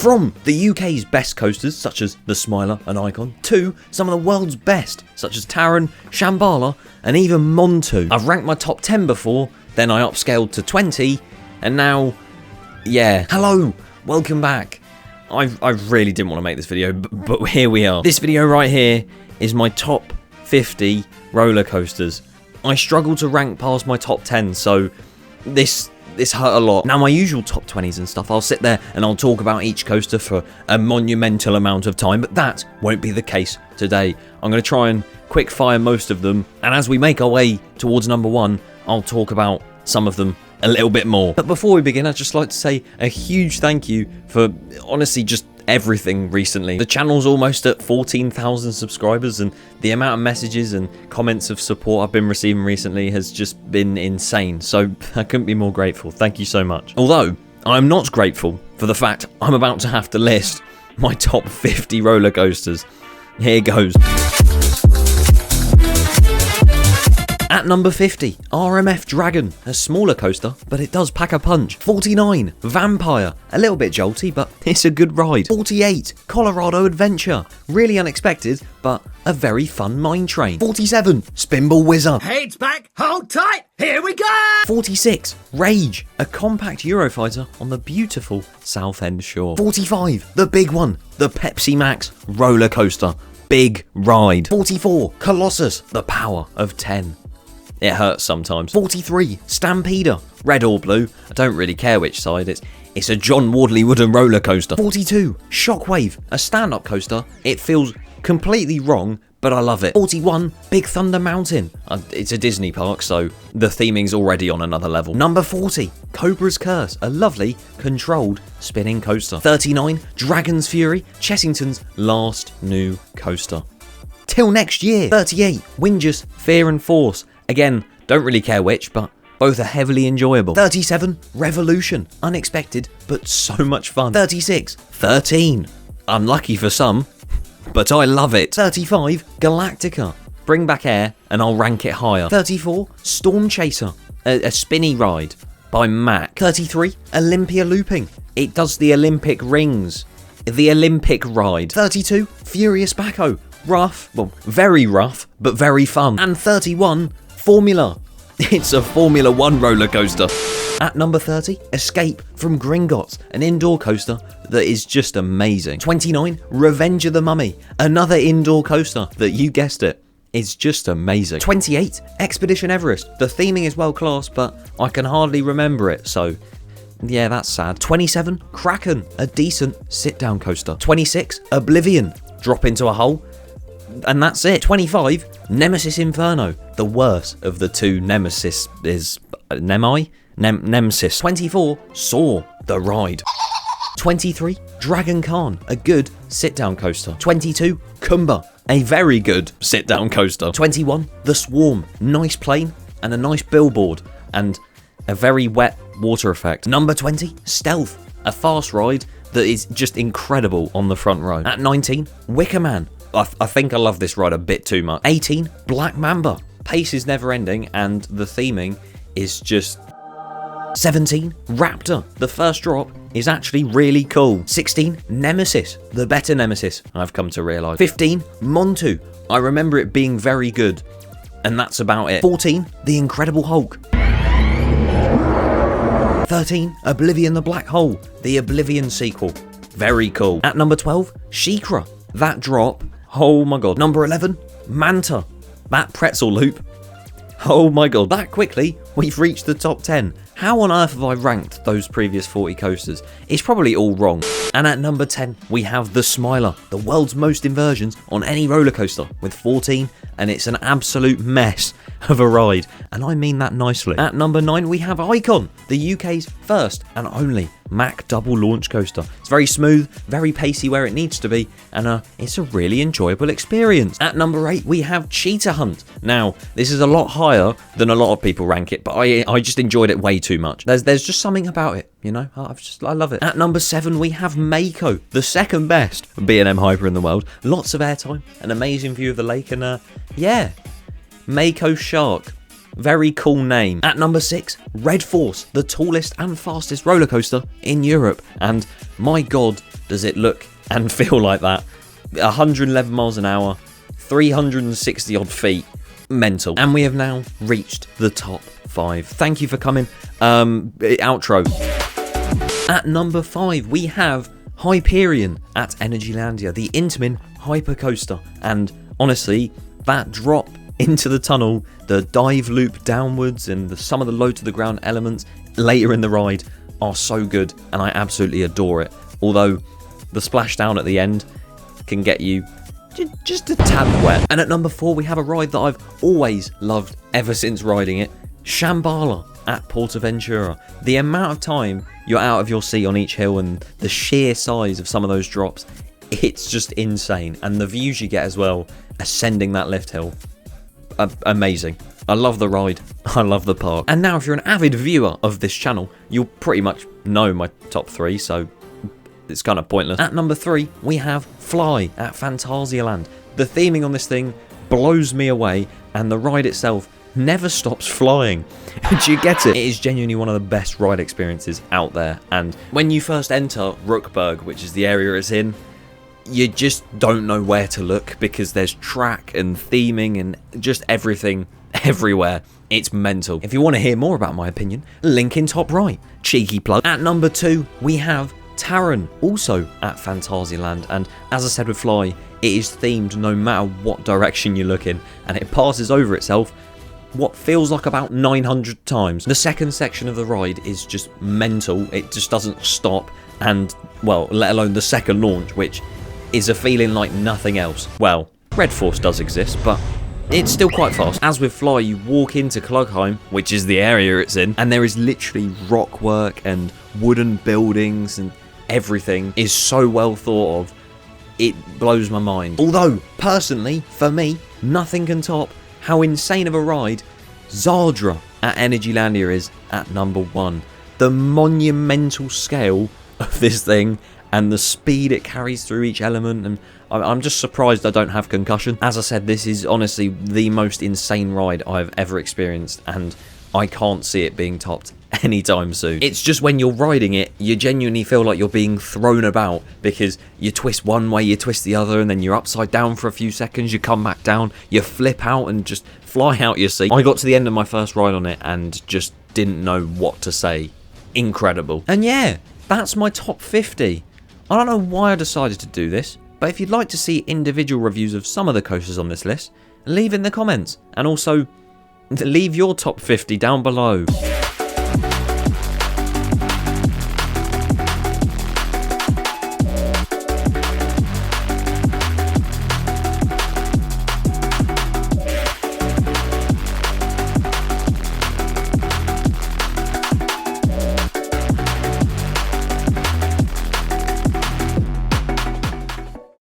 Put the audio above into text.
From the UK's best coasters, such as the Smiler and Icon, to some of the world's best, such as Taron, Shambhala, and even Montu. I've ranked my top 10 before, then I upscaled to 20, and now, yeah. Hello, welcome back. I really didn't want to make this video, but here we are. This video right here is my top 50 roller coasters. I struggled to rank past my top 10, so this hurt a lot. Now, my usual top 20s and stuff, I'll sit there and I'll talk about each coaster for a monumental amount of time, but that won't be the case today. I'm going to try and quick fire most of them, and as we make our way towards number 1, I'll talk about some of them a little bit more. But before we begin, I'd just like to say a huge thank you for honestly just everything recently. The channel's almost at 14,000 subscribers, and the amount of messages and comments of support I've been receiving recently has just been insane, so I couldn't be more grateful. Thank you so much. Although I'm not grateful for the fact I'm about to have to list my top 50 roller coasters. Here goes. At number 50, RMF Dragon, a smaller coaster, but it does pack a punch. 49, Vampire, a little bit jolty, but it's a good ride. 48, Colorado Adventure, really unexpected, but a very fun mine train. 47, Spinball Whizzer. Hey, it's back, hold tight, here we go! 46, Rage, a compact Eurofighter on the beautiful Southend shore. 45, the big one, the Pepsi Max roller coaster, big ride. 44, Colossus, the power of 10. It hurts sometimes. 43, Stampeder, red or blue, I don't really care which side, it's a John Wardley wooden roller coaster. 42, Shockwave, a stand-up coaster, it feels completely wrong, but I love it. 41, Big Thunder Mountain, it's a Disney park, so the theming's already on another level. Number 40, Cobra's Curse, a lovely, controlled spinning coaster. 39, Dragon's Fury, Chessington's last new coaster. Till next year. 38, Wingus, Fear and Force, again, don't really care which, but both are heavily enjoyable. 37, Revolution, unexpected, but so much fun. 36, 13, unlucky for some, but I love it. 35, Galactica, bring back air and I'll rank it higher. 34, Storm Chaser, a spinny ride by Mack. 33, Olympia Looping, it does the Olympic rings, the Olympic ride. 32, Furious Backhoe, rough, well, very rough, but very fun. And 31, Formula. It's a Formula 1 roller coaster. At number 30, Escape from Gringotts, an indoor coaster that is just amazing. 29, Revenge of the Mummy, another indoor coaster that, you guessed it, is just amazing. 28, Expedition Everest. The theming is well classed, but I can hardly remember it, so yeah, that's sad. 27, Kraken, a decent sit-down coaster. 26, Oblivion, drop into a hole, and that's it. 25, Nemesis Inferno, the worst of the two Nemesis is Nemesis. 24, Saw, the ride. 23, Dragon Khan, a good sit-down coaster. 22, Kumba, a very good sit-down coaster. 21, The Swarm, nice plane and a nice billboard and a very wet water effect. Number 20, Stealth, a fast ride that is just incredible on the front row. At 19, Wicker Man, I think I love this ride a bit too much. 18, Black Mamba. Pace is never ending and the theming is just... 17, Raptor. The first drop is actually really cool. 16, Nemesis. The better Nemesis, I've come to realise. 15, Montu. I remember it being very good. And that's about it. 14, The Incredible Hulk. 13, Oblivion the Black Hole. The Oblivion sequel. Very cool. At number 12, SheiKra. That drop, oh my god. Number 11, Manta. That pretzel loop, oh my god. That quickly, we've reached the top 10. How on earth have I ranked those previous 40 coasters? It's probably all wrong. And at number 10, we have the Smiler, the world's most inversions on any roller coaster, with 14, and it's an absolute mess of a ride, and I mean that nicely. At number 9, we have Icon, the UK's first and only Mack double launch coaster. It's very smooth, very pacey where it needs to be, and it's a really enjoyable experience. At number 8, we have Cheetah Hunt. Now, this is a lot higher than a lot of people rank it, but I just enjoyed it way too much. There's just something about it, you know, I love it. At number 7, we have Mako, the second best B&M Hyper in the world. Lots of airtime, an amazing view of the lake, and yeah, Mako Shark. Very cool name. At number 6, Red Force, the tallest and fastest roller coaster in Europe. And my god, does it look and feel like that. 111 miles an hour, 360 odd feet, mental. And we have now reached the top 5. Thank you for coming. Outro. At number 5, we have Hyperion at Energylandia, the Intamin hypercoaster. And honestly, that drop into the tunnel, the dive loop downwards, and some of the low to the ground elements later in the ride are so good, and I absolutely adore it. Although the splashdown at the end can get you just a tad wet. And at number 4, we have a ride that I've always loved ever since riding it, Shambhala at Portaventura. The amount of time you're out of your seat on each hill and the sheer size of some of those drops, it's just insane. And the views you get as well, ascending that lift hill, amazing. I love the ride, I love the park. And now if you're an avid viewer of this channel, you'll pretty much know my top 3, so it's kind of pointless. At number 3, we have Fly at Phantasialand. The theming on this thing blows me away, and the ride itself never stops flying. Do you get it? It is genuinely one of the best ride experiences out there. And when you first enter Rookburg, which is the area it's in, you just don't know where to look because there's track and theming and just everything everywhere. It's mental. If you want to hear more about my opinion, link in top right. Cheeky plug. At number 2, we have Taron, also at Phantasialand. And as I said with Fly, it is themed no matter what direction you look in, and it passes over itself what feels like about 900 times. The second section of the ride is just mental. It just doesn't stop, and well, let alone the second launch, which is a feeling like nothing else. Well, Red Force does exist, but it's still quite fast. As with Fly, you walk into Klugheim, which is the area it's in, and there is literally rock work and wooden buildings, and everything is so well thought of. It blows my mind. Although, personally, for me, nothing can top how insane of a ride Zadra at Energylandia is at number 1. The monumental scale of this thing and the speed it carries through each element, and I'm just surprised I don't have concussion. As I said, this is honestly the most insane ride I've ever experienced, and I can't see it being topped anytime soon. It's just when you're riding it, you genuinely feel like you're being thrown about, because you twist one way, you twist the other, and then you're upside down for a few seconds, you come back down, you flip out and just fly out your seat. I got to the end of my first ride on it and just didn't know what to say. Incredible. And yeah, that's my top 50. I don't know why I decided to do this, but if you'd like to see individual reviews of some of the coasters on this list, leave in the comments, and also leave your top 50 down below.